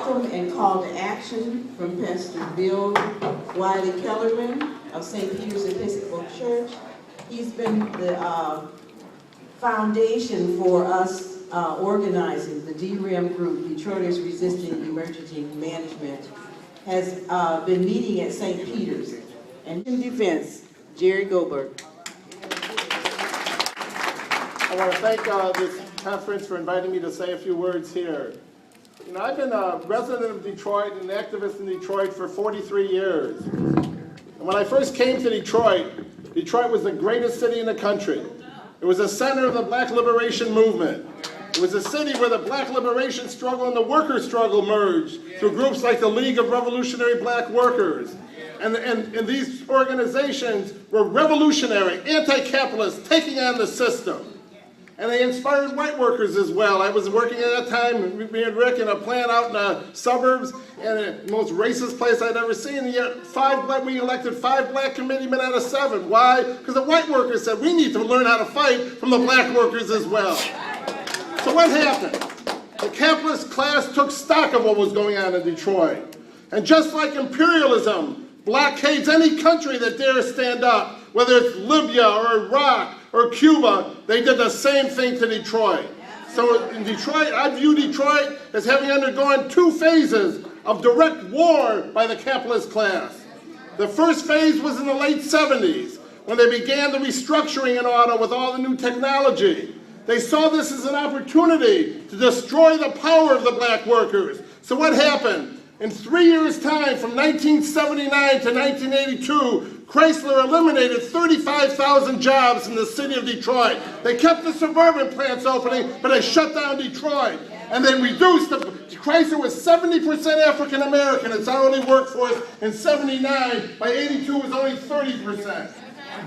welcome and call to action from Pastor Bill Wiley Kellerman of St. Peter's Episcopal Church. He's been the foundation for us organizing the D-REM group, Detroiters Resisting Emergency Management, has been meeting at St. Peter's. And in defense, Jerry Goldberg. I want to thank this conference for inviting me to say a few words here. You know, I've been a resident of Detroit and an activist in Detroit for 43 years. And when I first came to Detroit, Detroit was the greatest city in the country. It was the center of the Black liberation movement. It was a city where the Black liberation struggle and the worker struggle merged through groups like the League of Revolutionary Black Workers. And these organizations were revolutionary, anti-capitalist, taking on the system. And they inspired white workers as well. I was working at that time, me and Rick, in a plant out in the suburbs, and the most racist place I'd ever seen. And yet we elected 5 black committeemen out of 7. Why? Because the white workers said, we need to learn how to fight from the black workers as well. So what happened? The capitalist class took stock of what was going on in Detroit. And just like imperialism blockades any country that dares stand up, whether it's Libya or Iraq or Cuba, they did the same thing to Detroit. So in Detroit, I view Detroit as having undergone 2 phases of direct war by the capitalist class. The first phase was in the late 70s, when they began the restructuring in auto with all the new technology. They saw this as an opportunity to destroy the power of the black workers. So what happened? In 3 years' time, from 1979 to 1982, Chrysler eliminated 35,000 jobs in the city of Detroit. They kept the suburban plants opening, but they shut down Detroit. And they reduced Chrysler was 70% African American, its hourly workforce in 79. By 82, it was only 30%.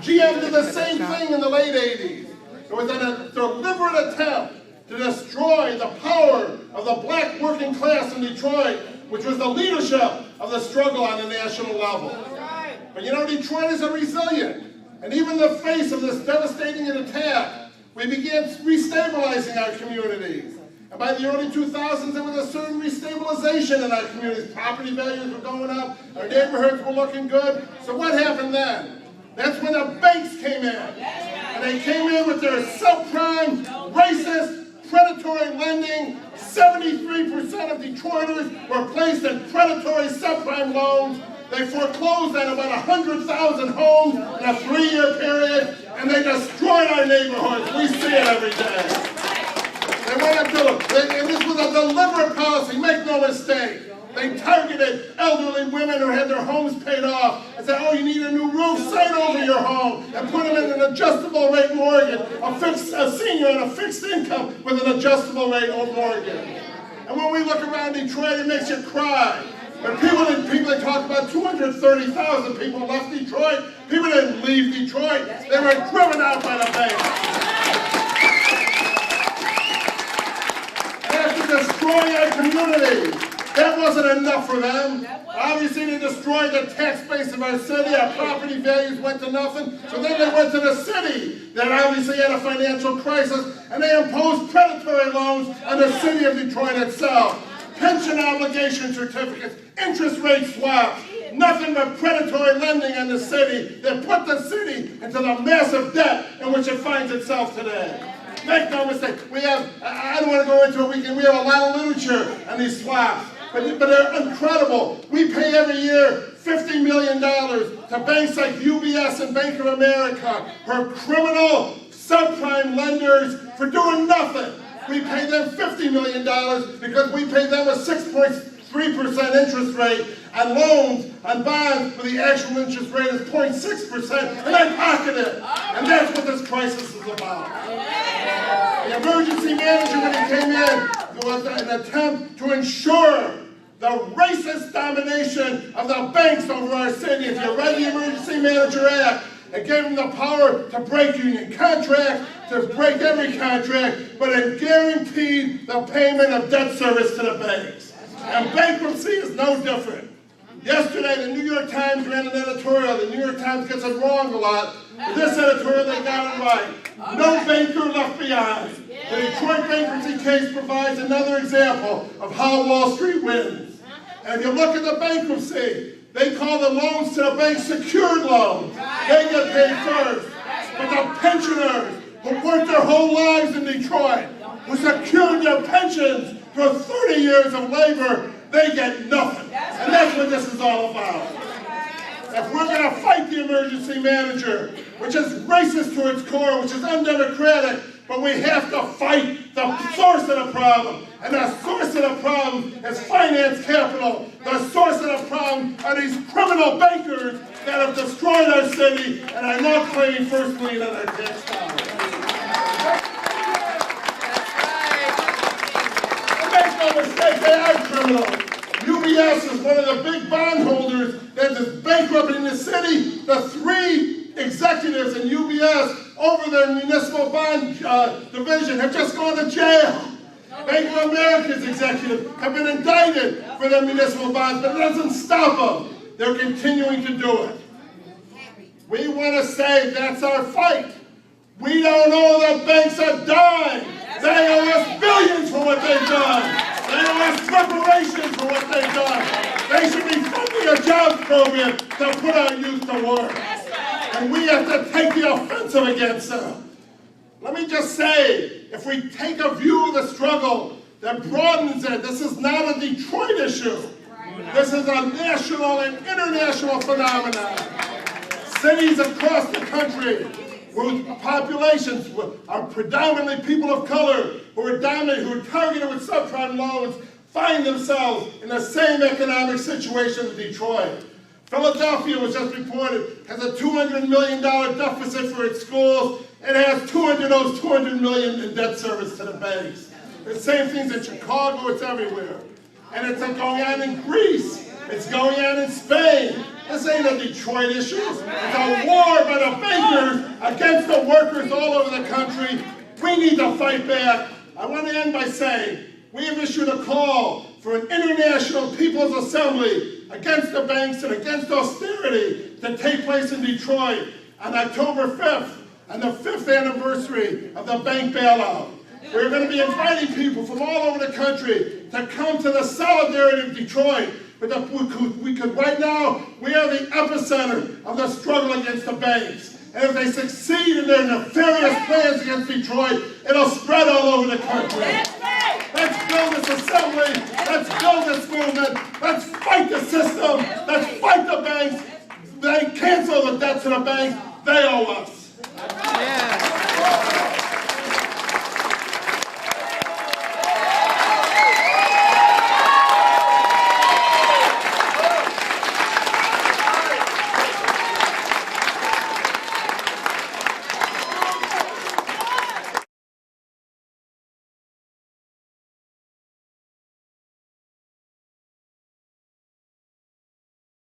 GM did the same thing in the late 80s. It was a deliberate attempt to destroy the power of the black working class in Detroit, which was the leadership of the struggle on the national level. But you know, Detroiters are resilient. And even in the face of this devastating attack, we began restabilizing our communities. And by the early 2000s, there was a certain restabilization in our communities. Property values were going up, our neighborhoods were looking good. So what happened then? That's when the banks came in. And they came in with their subprime, racist, predatory lending. 73% of Detroiters were placed in predatory subprime loans. They foreclosed on about 100,000 homes in a 3-year period, and they destroyed our neighborhoods. We see it every day. They went up to, and this was a deliberate policy, make no mistake. They targeted elderly women who had their homes paid off and said, oh, you need a new roof, sign over your home, and put them in an adjustable rate mortgage, a senior on a fixed income with an adjustable rate mortgage. And when we look around Detroit, it makes you cry. But people that talk about 230,000 people left Detroit. People didn't leave Detroit. They were driven out by the banks. They have to destroy our communities. That wasn't enough for them. Obviously, they destroyed the tax base of our city. Our property values went to nothing. So then they went to the city that obviously had a financial crisis, and they imposed predatory loans on the city of Detroit itself. Pension obligation certificates, interest rate swaps, nothing but predatory lending on the city that put the city into the massive debt in which it finds itself today. Make no mistake, I don't want to go into it, we have a lot of literature on these swaps, but they're incredible. We pay every year $50 million to banks like UBS and Bank of America, who are criminal subprime lenders for doing nothing. We pay them $50 million because we pay them a 6.3% interest rate on loans, on bonds, where the actual interest rate is 0.6%, and they pocket it. And that's what this crisis is about. The emergency manager, when he came in, was an attempt to ensure the racist domination of the banks over our city. If you read the Emergency Manager Act, it gave them the power to break union contracts, to break every contract, but it guaranteed the payment of debt service to the banks. And bankruptcy is no different. Yesterday, the New York Times ran an editorial. The New York Times gets it wrong a lot. But this editorial, they got it right. No banker left behind. The Detroit bankruptcy case provides another example of how Wall Street wins. And if you look at the bankruptcy, they call the loans to the bank secured loans. They get paid first. But the pensioners who worked their whole lives in Detroit, who secured their pensions for 30 years of labor, they get nothing. And that's what this is all about. If we're going to fight the emergency manager, which is racist to its core, which is undemocratic, but we have to fight the source of the problem. And the source of the problem is finance capital. The source of the problem are these criminal bankers that have destroyed our city and are now claiming first lien on our tax dollars. Make no mistake, they are criminals. UBS is one of the big bondholders that is bankrupting the city. The three executives in UBS over their municipal bond division have just gone to jail. Bank of America's executives have been indicted for their municipal bonds, but it doesn't stop them. They're continuing to do it. We want to say that's our fight. We don't owe the banks a dime. They owe us billions for what they've done. They owe us reparations for what they've done. They should be funding a jobs program to put our youth to work. And we have to take the offensive against them. Let me just say, if we take a view of the struggle that broadens it, this is not a Detroit issue. This is a national and international phenomenon. Cities across the country whose populations are predominantly people of color, who are targeted with subprime loans, find themselves in the same economic situation as Detroit. Philadelphia was just reported has a $200 million deficit for its schools. It has $200 million in debt service to the banks. The same things in Chicago, it's everywhere. And it's going on in Greece. It's going on in Spain. This ain't a Detroit issue. It's a war by the bankers against the workers all over the country. We need to fight back. I want to end by saying we have issued a call for an international People's Assembly against the banks and against austerity to take place in Detroit on October 5th, on the 5th anniversary of the bank bailout. We're going to be inviting people from all over the country to come to the solidarity of Detroit. Because right now, we are the epicenter of the struggle against the banks. And if they succeed in their nefarious plans against Detroit, it'll spread all over the country. Let's build this assembly. Let's build this movement. Let's fight the system. Let's fight the banks. They cancel the debts to the banks. They owe us. Yeah.